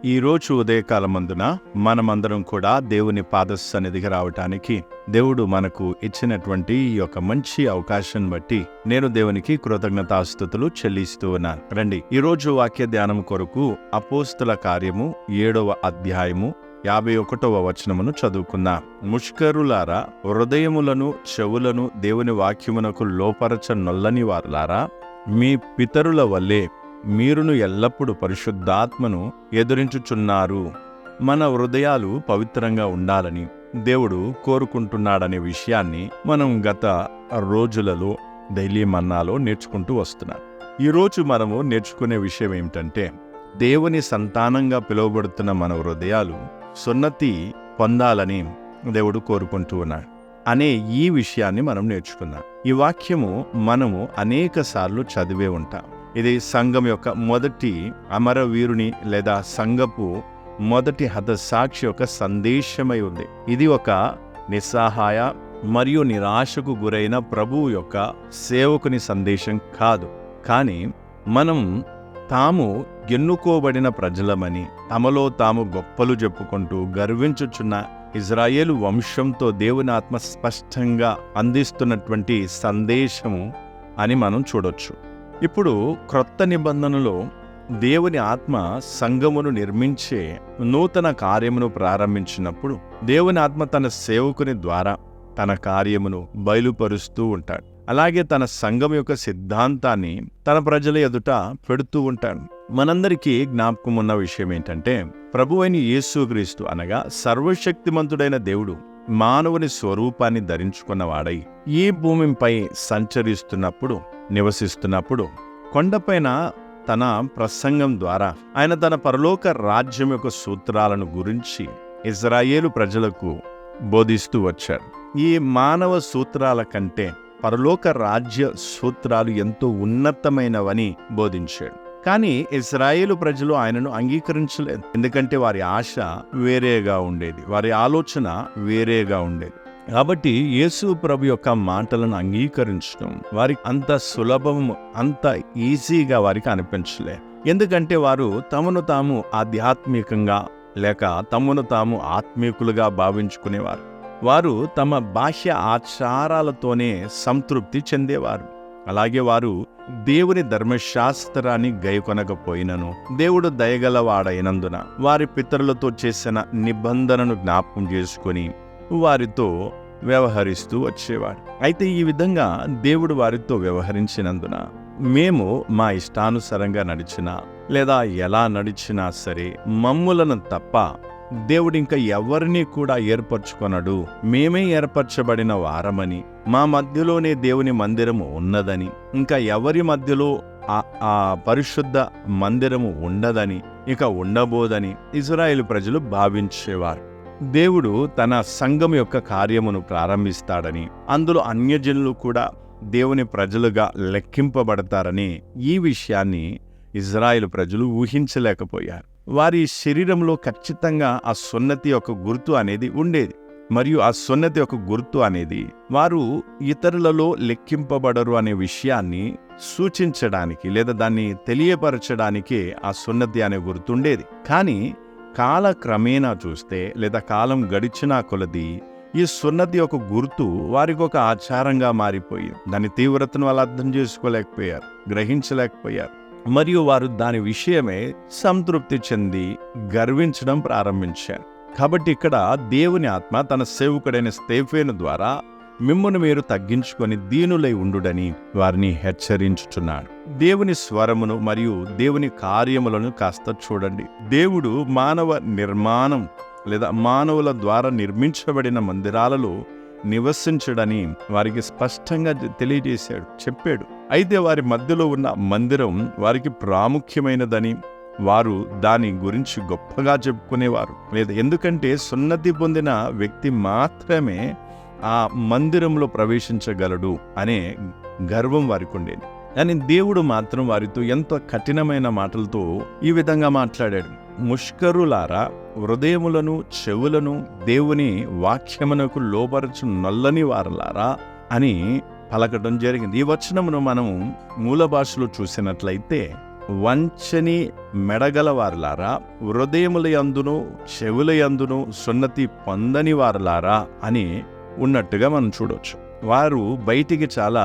ఈరోజు ఉదయకాలమందున మనమందరం కూడా దేవుని పాద సన్నిధికి రావటానికి దేవుడు మనకు ఇచ్చినటువంటి ఈ యొక్క మంచి అవకాశం బట్టి నేను దేవునికి కృతజ్ఞతాస్తుతులు చెల్లిస్తూ ఉన్నాను. రండి, ఈరోజు వాక్య ధ్యానం కొరకు అపోస్తుల కార్యము 7వ అధ్యాయము 51వ వచనమును చదువుకుందాం. ముష్కరులారా, హృదయములను చెవులను దేవుని వాక్యమునకు లోపరచ నొల్లని వారులారా, మీ పితరుల వల్లే మీరును ఎల్లప్పుడూ పరిశుద్ధాత్మను ఎదురించుచున్నారు. మన హృదయాలు పవిత్రంగా ఉండాలని దేవుడు కోరుకుంటున్నాడనే విషయాన్ని మనం గత రోజులలో డైలీ మన్నాలో నేర్చుకుంటూ వస్తున్నాం. ఈరోజు మనము నేర్చుకునే విషయం ఏమిటంటే, దేవుని సంతానంగా పిలువబడుతున్న మన హృదయాలు సున్నతి పొందాలని దేవుడు కోరుకుంటూ ఉన్నాడు అనే ఈ విషయాన్ని మనం నేర్చుకుందాం. ఈ వాక్యము మనము అనేక సార్లు చదివే ఉంటాం. ఇది సంఘం యొక్క మొదటి అమరవీరుని లేదా సంఘపు మొదటి హతసాక్షి యొక్క సందేశమై ఉంది. ఇది ఒక నిస్సహాయ మరియు నిరాశకు గురైన ప్రభువు యొక్క సేవకుని సందేశం కాదు. కానీ మనం తాము ఎన్నుకోబడిన ప్రజలమని తమలో తాము గొప్పలు చెప్పుకుంటూ గర్వించుచున్న ఇజ్రాయేలు వంశంతో దేవుని ఆత్మ స్పష్టంగా అందిస్తున్నటువంటి సందేశము అని మనం చూడొచ్చు. ఇప్పుడు క్రొత్త నిబంధనలో దేవుని ఆత్మ సంఘమును నిర్మించే నూతన కార్యమును ప్రారంభించినప్పుడు దేవుని ఆత్మ తన సేవకుని ద్వారా తన కార్యమును బయలుపరుస్తూ ఉంటాడు. అలాగే తన సంఘం యొక్క సిద్ధాంతాన్ని తన ప్రజల ఎదుట పెడుతూ ఉంటాడు. మనందరికీ జ్ఞాపకం ఉన్న విషయం ఏంటంటే, ప్రభువైన యేసుక్రీస్తు అనగా సర్వశక్తిమంతుడైన దేవుడు మానవుని స్వరూపాన్ని ధరించుకున్నవాడై ఈ భూమిపై సంచరిస్తున్నప్పుడు, నివసిస్తున్నప్పుడు కొండపైన తన ప్రసంగం ద్వారా ఆయన తన పరలోక రాజ్యం యొక్క సూత్రాలను గురించి ఇజ్రాయేలు ప్రజలకు బోధిస్తూ వచ్చాడు. ఈ మానవ సూత్రాల కంటే పరలోక రాజ్య సూత్రాలు ఎంతో ఉన్నతమైనవని బోధించాడు. కానీ ఇజ్రాయేలు ప్రజలు ఆయనను అంగీకరించలేదు. ఎందుకంటే వారి ఆశ వేరేగా ఉండేది, వారి ఆలోచన వేరేగా ఉండేది. కాబట్టి యేసు ప్రభు యొక్క మాటలను అంగీకరించడం వారికి అంత సులభం, అంత ఈజీగా వారికి అనిపించలే. ఎందుకంటే వారు తమను తాము ఆధ్యాత్మికంగా లేక తమను తాము ఆత్మీకులుగా భావించుకునేవారు. వారు తమ బాహ్య ఆచారాలతోనే సంతృప్తి చెందేవారు. అలాగే వారు దేవుని ధర్మశాస్త్రాన్ని గైకొనకపోయినను దేవుడు దయగలవాడైనందున వారి పితరులతో చేసిన నిబంధనను జ్ఞాపకం చేసుకుని వారితో వ్యవహరిస్తూ వచ్చేవాడు. అయితే ఈ విధంగా దేవుడు వారితో వ్యవహరించినందున మేము మా ఇష్టానుసారంగా నడిచినా లేదా ఎలా నడిచినా సరే మమ్ములను తప్ప దేవుడు ఇంకా ఎవరిని కూడా ఏర్పరచుకొనడు, మేమే ఏర్పరచబడిన వారమని, మా మధ్యలోనే దేవుని మందిరము ఉన్నదని, ఇంకా ఎవరి మధ్యలో ఆ పరిశుద్ధ మందిరము ఉండదని, ఇక ఉండబోదని ఇజ్రాయేలు ప్రజలు భావించేవారు. దేవుడు తన సంఘం యొక్క కార్యమును ప్రారంభిస్తాడని, అందులో అన్యజనులు కూడా దేవుని ప్రజలుగా లెక్కింపబడతారని ఈ విషయాన్ని ఇజ్రాయేలు ప్రజలు ఊహించలేకపోయారు. వారి శరీరంలో ఖచ్చితంగా ఆ సున్నతి యొక్క గుర్తు అనేది ఉండేది. మరియు ఆ సున్నతి యొక్క గుర్తు అనేది వారు ఇతరులలో లెక్కింపబడరు అనే విషయాన్ని సూచించడానికి లేదా దాన్ని తెలియపరచడానికి ఆ సున్నతి అనే గుర్తుండేది. కానీ కాలక్రమేణా చూస్తే లేదా కాలం గడిచినా కొలది ఈ సున్నతి యొక్క గుర్తు వారికి ఒక ఆచారంగా మారిపోయి దాని తీవ్రతను వాళ్ళు అర్థం చేసుకోలేకపోయారు, గ్రహించలేకపోయారు. మరియు వారు దాని విషయమే సంతృప్తి చెంది గర్వించడం ప్రారంభించారు. కాబట్టి ఇక్కడ దేవుని ఆత్మ తన సేవకుడైన స్తేఫేను ద్వారా మిమ్మును మీరు తగ్గించుకొని దీనులై ఉండుడని వారిని హెచ్చరించుచున్నాడు. దేవుని స్వరమును మరియు దేవుని కార్యములను కాస్త చూడండి. దేవుడు మానవ నిర్మాణం లేదా మానవుల ద్వారా నిర్మించబడిన మందిరాలలో నివసించడని వారికి స్పష్టంగా తెలియజేశాడు, చెప్పాడు. అయితే వారి మధ్యలో ఉన్న మందిరం వారికి ప్రాముఖ్యమైనదని వారు దాని గురించి గొప్పగా చెప్పుకునేవారు లేదు. ఎందుకంటే సున్నతి పొందిన వ్యక్తి మాత్రమే ఆ మందిరంలో ప్రవేశించగలడు అనే గర్వం వారికి ఉండేది. కానీ దేవుడు మాత్రం వారితో ఎంతో కఠినమైన మాటలతో ఈ విధంగా మాట్లాడాడు. ముష్కరులారా, హృదయములను చెవులను దేవుని వాక్యమునకు లోపరచు నొల్లని వారలారా అని పలకడం జరిగింది. ఈ వచనమును మనము మూల భాషలో చూసినట్లయితే వంచని మెడగలవారులారా, హృదయములయందును చెవులయందును సున్నతి పొందని వారులారా అని ఉన్నట్టుగా మనం చూడవచ్చు. వారు బయటికి చాలా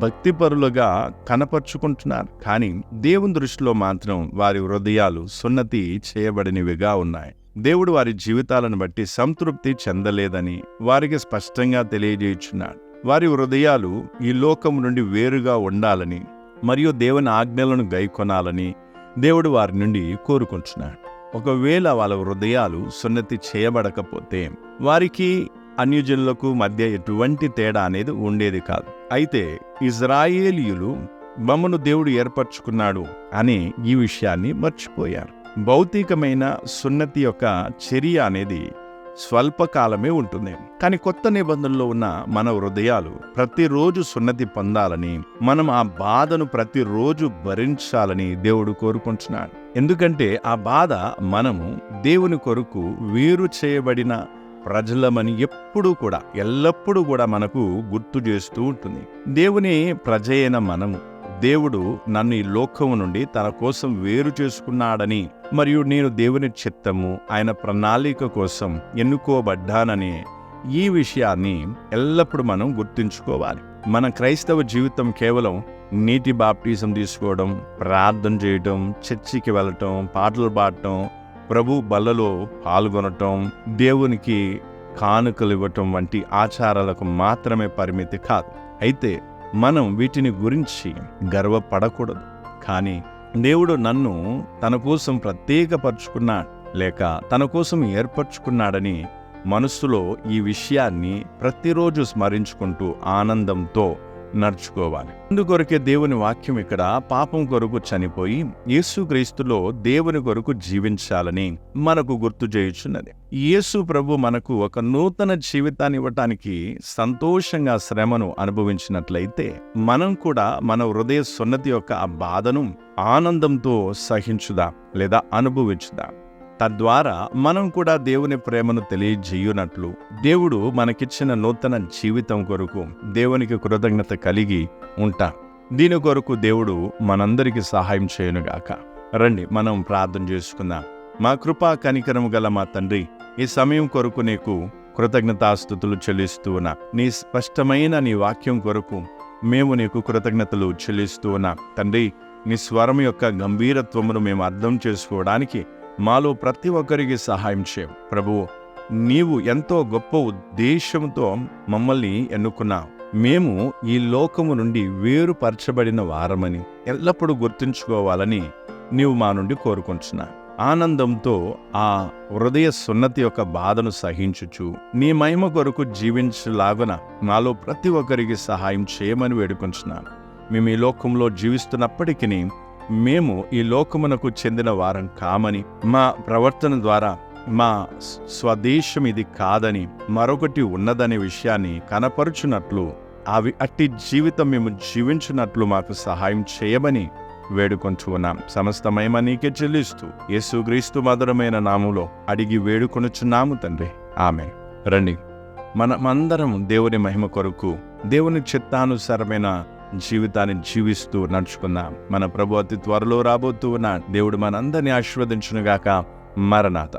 భక్తిపరులుగా కనపరుచుకుంటున్నారు, కానీ దేవుని దృష్టిలో మాత్రం వారి హృదయాలు సున్నతి చేయబడినవిగా ఉన్నాయి. దేవుడు వారి జీవితాలను బట్టి సంతృప్తి చెందలేదని వారికి స్పష్టంగా తెలియజేయుచున్నాడు. వారి హృదయాలు ఈ లోకం నుండి వేరుగా ఉండాలని మరియు దేవుని ఆజ్ఞలను గైకొనాలని దేవుడు వారి నుండి కోరుకుంటున్నాడు. ఒకవేళ వాళ్ళ హృదయాలు సున్నతి చేయబడకపోతే వారికి అన్యజనులకు మధ్య ఎటువంటి తేడా అనేది ఉండేది కాదు. అయితే ఇజ్రాయేలీయులు మమ్మను దేవుడు ఏర్పరచుకున్నాడు అని ఈ విషయాన్ని మర్చిపోయారు. భౌతికమైన సున్నతి యొక్క చర్య అనేది స్వల్పకాలమే ఉంటుంది, కానీ కొత్త నిబంధనలో ఉన్న మన హృదయాలు ప్రతిరోజు సున్నతి పొందాలని, మనం ఆ బాధను ప్రతిరోజు భరించాలని దేవుడు కోరుకుంటున్నాడు. ఎందుకంటే ఆ బాధ మనము దేవుని కొరకు వేరు చేయబడిన ప్రజలమని ఎల్లప్పుడూ కూడా మనకు గుర్తు చేస్తూ ఉంటుంది. దేవుని ప్రజ అయిన మనము, దేవుడు నన్ను ఈ లోకము నుండి తన కోసం వేరు చేసుకున్నాడని మరియు నేను దేవుని చిత్తము, ఆయన ప్రణాళిక కోసం ఎన్నుకోబడ్డానని ఈ విషయాన్ని ఎల్లప్పుడూ మనం గుర్తుంచుకోవాలి. మన క్రైస్తవ జీవితం కేవలం నీటి బాప్టిజం తీసుకోవడం, ప్రార్థన చేయటం, చర్చికి వెళ్ళటం, పాటలు పాడటం, ప్రభు బల్లలో పాల్గొనటం, దేవునికి కానుకలు ఇవ్వటం వంటి ఆచారాలకు మాత్రమే పరిమితి కాదు. అయితే మనం వీటిని గురించి గర్వపడకూడదు. కానీ దేవుడు నన్ను తన కోసం ప్రత్యేకపరుచుకున్నాడు లేక తన కోసం ఏర్పరచుకున్నాడని మనస్సులో ఈ విషయాన్ని ప్రతిరోజు స్మరించుకుంటూ ఆనందంతో నడుచుకోవాలి. అందుకొరకే దేవుని వాక్యం ఇక్కడ పాపం కొరకు చనిపోయి యేసుక్రీస్తులో దేవుని కొరకు జీవించాలని మనకు గుర్తు చేయుచున్నది. యేసు ప్రభు మనకు ఒక నూతన జీవితాన్ని ఇవ్వటానికి సంతోషంగా శ్రమను అనుభవించినట్లయితే మనం కూడా మన హృదయ సున్నతి యొక్క ఆ బాధను ఆనందంతో సహించుదాం లేదా అనుభవించుదాం. తద్వారా మనం కూడా దేవుని ప్రేమను తెలియజేయునట్లు దేవుడు మనకిచ్చిన నూతన జీవితం కొరకు దేవునికి కృతజ్ఞత కలిగి ఉంటాం. దీని కొరకు దేవుడు మనందరికీ సహాయం చేయునుగాక. రండి మనం ప్రార్థన చేసుకుందాం. మా కృపా కనికరము గల మా తండ్రి, ఈ సమయం కొరకు నీకు కృతజ్ఞతాస్తుతులు చెల్లిస్తూ ఉన్నా. నీ స్పష్టమైన నీ వాక్యం కొరకు మేము నీకు కృతజ్ఞతలు చెల్లిస్తూ ఉన్నా. తండ్రి, నీ స్వరం యొక్క గంభీరత్వమును మేము అర్థం చేసుకోవడానికి మాలో ప్రతి ఒక్కరికి సహాయం చేయం. ప్రభువు, నీవు ఎంతో గొప్ప ఉద్దేశంతో మమ్మల్ని ఎన్నుకున్నావు. మేము ఈ లోకము నుండి వేరుపరచబడిన వారమని ఎల్లప్పుడూ గుర్తుంచుకోవాలని నీవు మా నుండి కోరుకుంటున్నావు. ఆనందంతో ఆ హృదయ సున్నతి యొక్క బాధను సహించుచు నీ మహిమ కొరకు జీవించలాగున మాలో ప్రతి ఒక్కరికి సహాయం చేయమని వేడుకుంటున్నాను. మేము ఈ లోకంలో జీవిస్తున్నప్పటికీ మేము ఈ లోకమునకు చెందిన వారం కామని, మా ప్రవర్తన ద్వారా మా స్వదేశం ఇది కాదని మరొకటి ఉన్నదనే విషయాన్ని కనపరుచున్నట్లు అట్టి జీవితం మేము జీవించినట్లు మాకు సహాయం చేయమని వేడుకొంటూ ఉన్నాం. సమస్త మహిమ నీకే చెల్లిస్తూ యేసుక్రీస్తు మధురమైన నామములో అడిగి వేడుకొనుచున్నాము తండ్రి, ఆమేన్. రండి మనమందరం దేవుని మహిమ కొరకు దేవుని చిత్తానుసారమైన జీవితాన్ని జీవిస్తూ నడుచుకుందాం. మన ప్రభు అతి త్వరలో రాబోతూ ఉన్న దేవుడు మనందరినీ ఆశీర్వదించునుగాక. మరణాత.